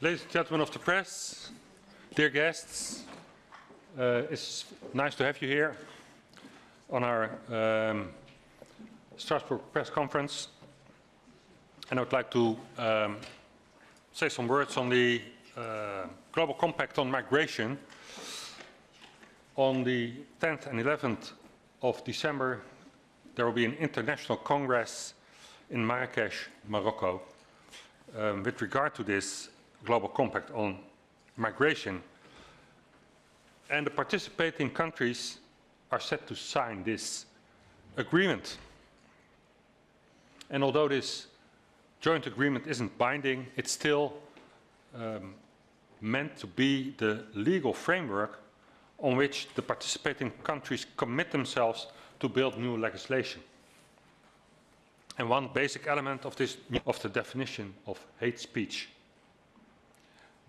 Ladies and gentlemen of the press, dear guests, it's nice to have you here on our Strasbourg press conference. And I would like to say some words on the Global Compact on Migration. On the 10th and 11th of December, there will be an international congress in Marrakesh, Morocco, with regard to this Global Compact on Migration. And the participating countries are set to sign this agreement. And although this joint agreement isn't binding, it's still meant to be the legal framework on which the participating countries commit themselves to build new legislation. And one basic element of this, of the definition of hate speech.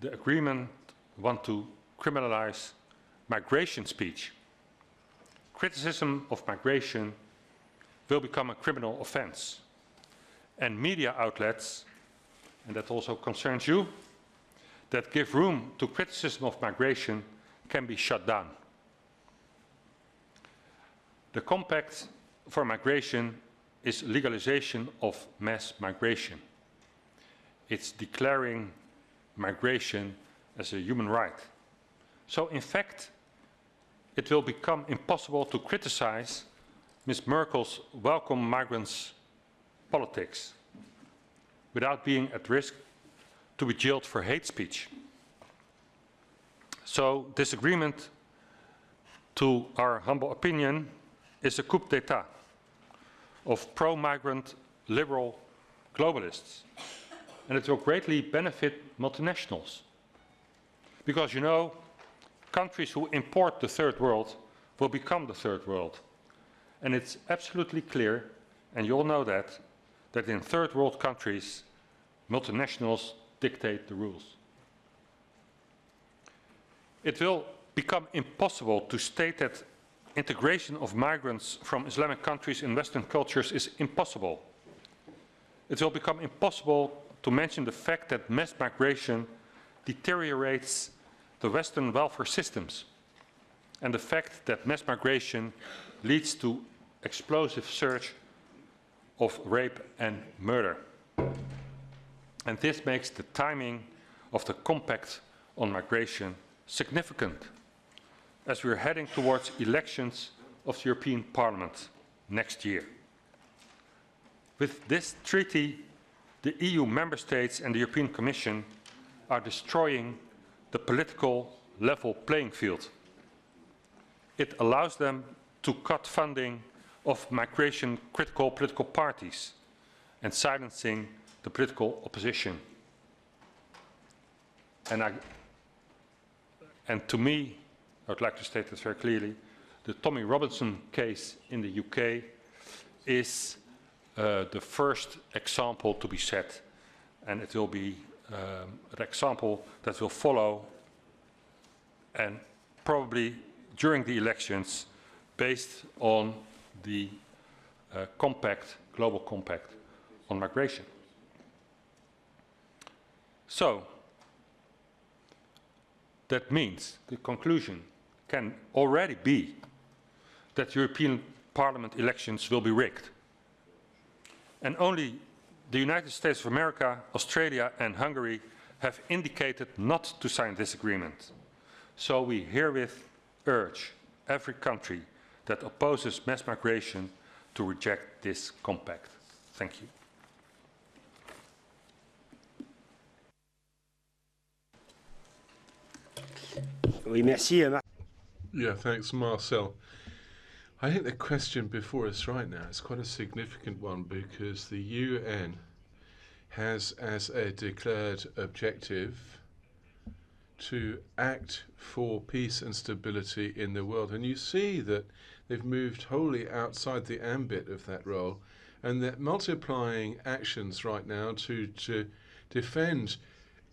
The agreement wants to criminalize migration speech. Criticism of migration will become a criminal offense. And media outlets, and that also concerns you, that give room to criticism of migration can be shut down. The Compact for Migration is legalization of mass migration. It's declaring migration as a human right. So in fact, it will become impossible to criticize Ms. Merkel's welcome migrants politics without being at risk to be jailed for hate speech. So this agreement, to our humble opinion, is a coup d'etat of pro-migrant liberal globalists. And it will greatly benefit multinationals. Because, you know, countries who import the third world will become the third world. And it's absolutely clear, and you all know that in third world countries, multinationals dictate the rules. It will become impossible to state that integration of migrants from Islamic countries in Western cultures is impossible. It will become impossible to mention the fact that mass migration deteriorates the Western welfare systems and the fact that mass migration leads to explosive surge of rape and murder. And this makes the timing of the Compact on Migration significant as we are heading towards elections of the European Parliament next year. With this treaty, the EU member states and the European Commission are destroying the political level playing field. It allows them to cut funding of migration critical political parties and silencing the political opposition. And to me, I would like to state this very clearly, the Tommy Robinson case in the UK is the first example to be set, and it will be an example that will follow, and probably during the elections, based on the Global Compact on Migration. So, that means the conclusion can already be that European Parliament elections will be rigged. And only the United States of America, Australia and Hungary have indicated not to sign this agreement. So we herewith urge every country that opposes mass migration to reject this compact. Thank you. Oui, merci. Yeah, thanks, Marcel. I think the question before us right now is quite a significant one because the UN has as a declared objective to act for peace and stability in the world. And you see that they've moved wholly outside the ambit of that role, and they're multiplying actions right now to defend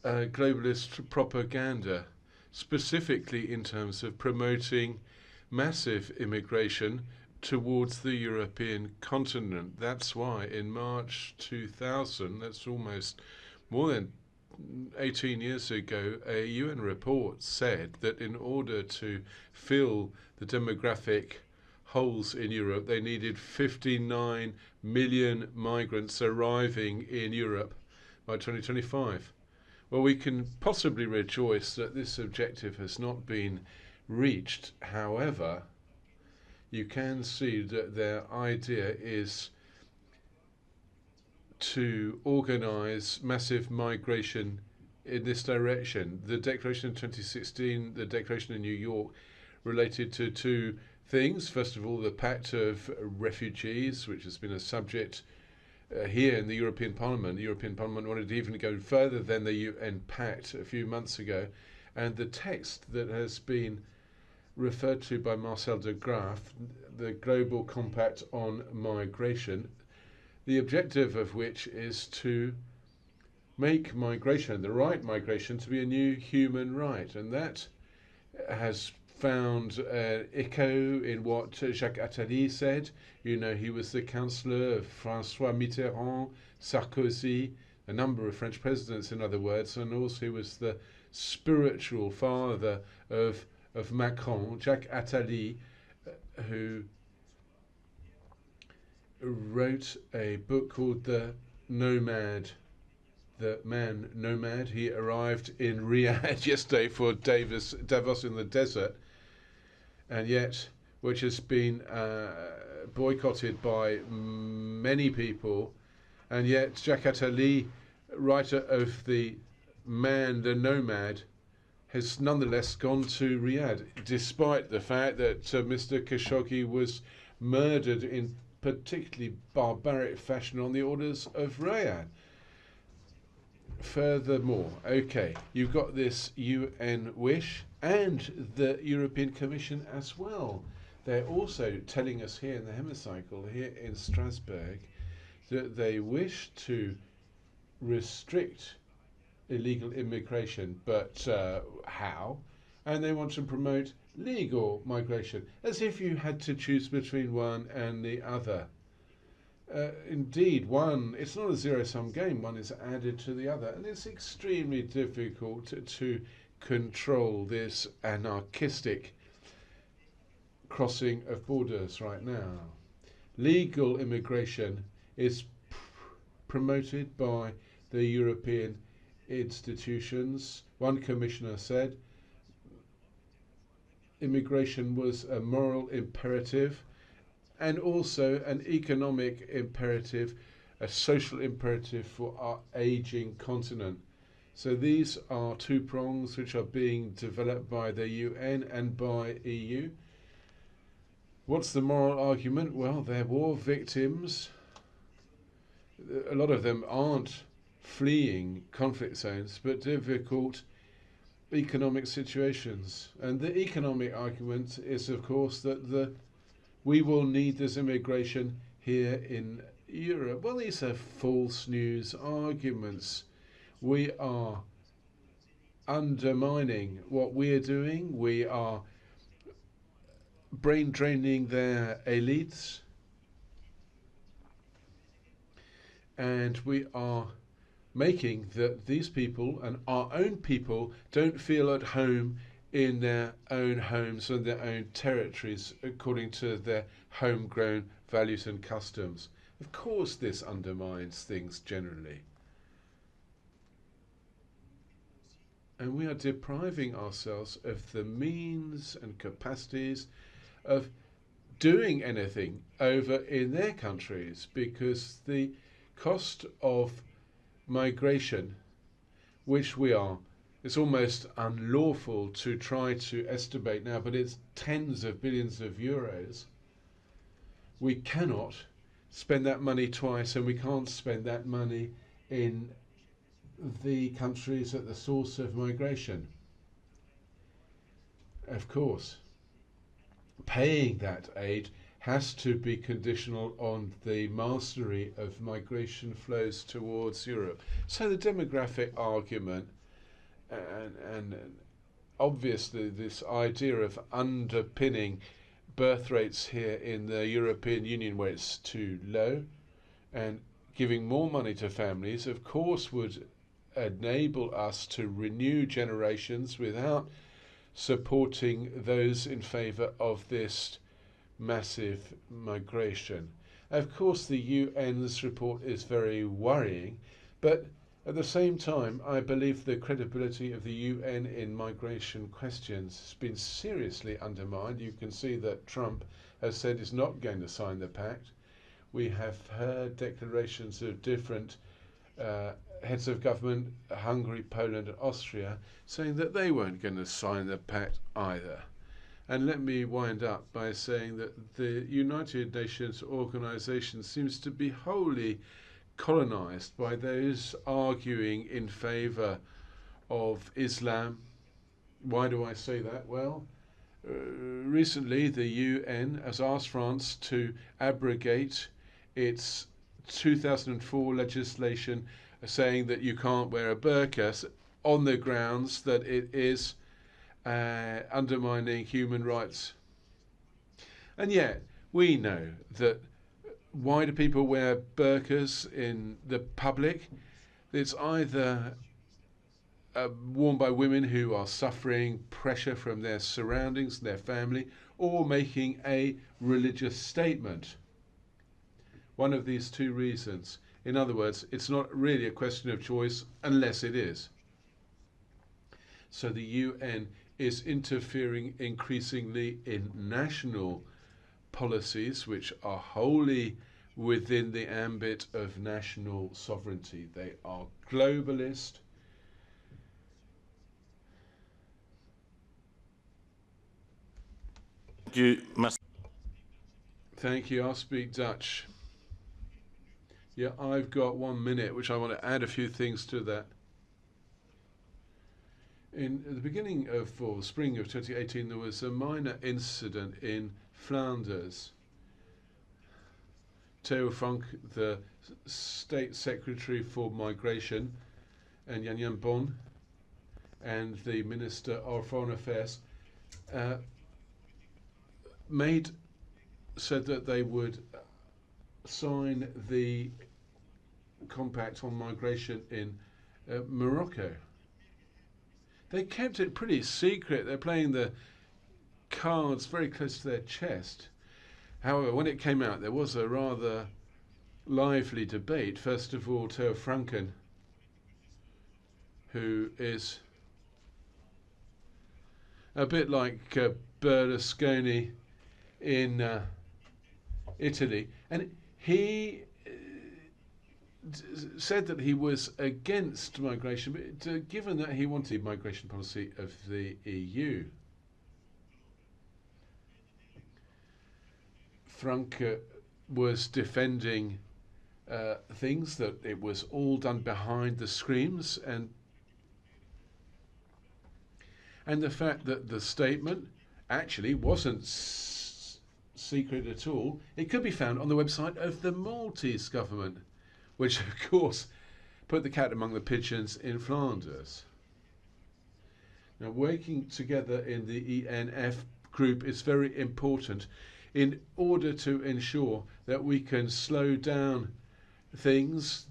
globalist propaganda, specifically in terms of promoting massive immigration towards the European continent. That's why in March 2000, that's almost more than 18 years ago, a UN report said that in order to fill the demographic holes in Europe, they needed 59 million migrants arriving in Europe by 2025. Well, we can possibly rejoice that this objective has not been reached. However, you can see that their idea is to organize massive migration in this direction. The declaration in 2016, the declaration in New York, related to two things. First of all, the Pact of Refugees, which has been a subject here in the European Parliament. The European Parliament wanted to even go further than the UN Pact a few months ago. And the text that has been referred to by Marcel de Graaff, the Global Compact on Migration, the objective of which is to make migration, the right migration, to be a new human right. And that has found echo in what Jacques Attali said. You know, he was the counselor of François Mitterrand, Sarkozy, a number of French presidents, in other words, and also he was the spiritual father of Macron, Jacques Attali, who wrote a book called The Nomad, the man nomad. He arrived in Riyadh yesterday for Davos in the desert, and yet which has been boycotted by many people, and yet Jacques Attali, writer of The Man, the Nomad, has nonetheless gone to Riyadh, despite the fact that Mr. Khashoggi was murdered in particularly barbaric fashion on the orders of Riyadh. Furthermore, okay, you've got this UN wish and the European Commission as well. They're also telling us here in the hemicycle, here in Strasbourg, that they wish to restrict illegal immigration, but how? And they want to promote legal migration, as if you had to choose between one and the other. Indeed, one, it's not a zero-sum game, one is added to the other, and it's extremely difficult to control this anarchistic crossing of borders right now. Legal immigration is promoted by the European institutions. One commissioner said immigration was a moral imperative and also an economic imperative, a social imperative for our aging continent. So these are two prongs which are being developed by the UN and by EU. What's the moral argument? Well, they're war victims. A lot of them aren't fleeing conflict zones, but difficult economic situations. And the economic argument is, of course, that we will need this immigration here in Europe. Well, these are false news arguments. We are undermining what we are doing. We are brain draining their elites. And we are making that these people and our own people don't feel at home in their own homes and their own territories according to their homegrown values and customs. Of course this undermines things generally. And we are depriving ourselves of the means and capacities of doing anything over in their countries, because the cost of migration, which it's almost unlawful to try to estimate now, but it's tens of billions of euros. We cannot spend that money twice, and we can't spend that money in the countries at the source of migration. Of course, paying that aid has to be conditional on the mastery of migration flows towards Europe. So the demographic argument and obviously this idea of underpinning birth rates here in the European Union where it's too low and giving more money to families, of course, would enable us to renew generations without supporting those in favour of this massive migration. Of course, the UN's report is very worrying, but at the same time, I believe the credibility of the UN in migration questions has been seriously undermined. You can see that Trump has said he's not going to sign the pact. We have heard declarations of different heads of government, Hungary, Poland and Austria, saying that they weren't going to sign the pact either. And let me wind up by saying that the United Nations organization seems to be wholly colonized by those arguing in favor of Islam. Why do I say that? Well, recently the UN has asked France to abrogate its 2004 legislation saying that you can't wear a burqa on the grounds that it is undermining human rights. And yet we know that why do people wear burqas in the public? It's either worn by women who are suffering pressure from their surroundings, their family, or making a religious statement. One of these two reasons. In other words, it's not really a question of choice unless it is. So the UN is interfering increasingly in national policies which are wholly within the ambit of national sovereignty. They are globalist. Thank you. I'll speak Dutch. Yeah, I've got 1 minute, which I want to add a few things to that. In the beginning of, or spring of 2018, there was a minor incident in Flanders. Theo Frank, the State Secretary for Migration, and Jan Bon, and the Minister of Foreign Affairs, said that they would sign the compact on migration in Morocco. They kept it pretty secret. They're playing the cards very close to their chest. However, when it came out, there was a rather lively debate. First of all, Theo Franken, who is a bit like Berlusconi in Italy, and he said that he was against migration, but given that he wanted migration policy of the EU. Frank was defending things that it was all done behind the screens, and the fact that the statement actually wasn't secret at all. It could be found on the website of the Maltese government, which of course put the cat among the pigeons in Flanders. Now, working together in the ENF group is very important in order to ensure that we can slow down things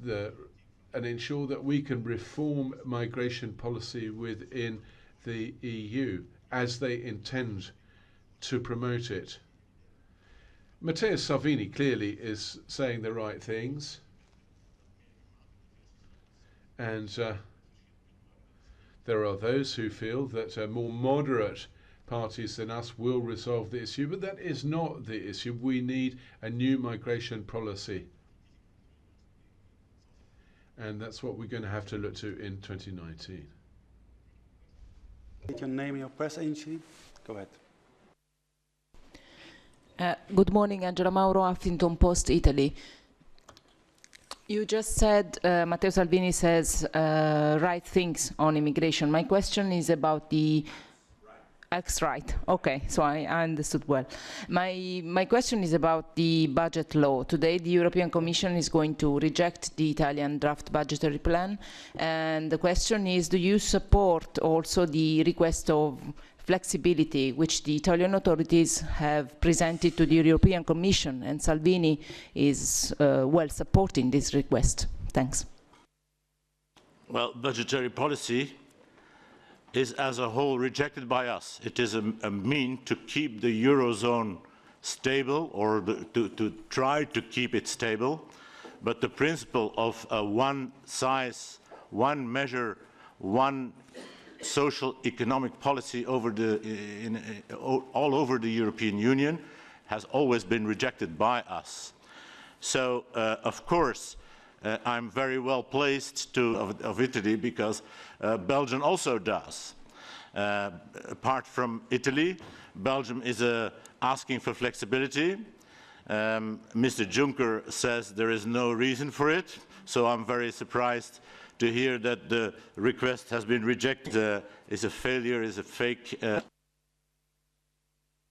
and ensure that we can reform migration policy within the EU as they intend to promote it. Matteo Salvini clearly is saying the right things, and there are those who feel that more moderate parties than us will resolve the issue, but that is not the issue. We need a new migration policy, and that's what we're going to have to look to in 2019. Your name and your press agency. Go ahead. Good morning, Angela Mauro, Huffington Post, Italy. You just said Matteo Salvini says right things on immigration. My question is about the Right. Okay, so I understood well. My question is about the budget law. Today, the European Commission is going to reject the Italian draft budgetary plan, and the question is, do you support also the request of flexibility which the Italian authorities have presented to the European Commission, and Salvini is well supporting this request? Thanks. Well, budgetary policy is as a whole rejected by us. It is a mean to keep the Eurozone stable, or to try to keep it stable. But the principle of one size, one measure, one social economic policy over all over the European Union has always been rejected by us. So, of course, I'm very well placed of Italy, because Belgium also does. Apart from Italy, Belgium is asking for flexibility. Mr. Juncker says there is no reason for it, so I'm very surprised to hear that the request has been rejected. Is a failure, is a fake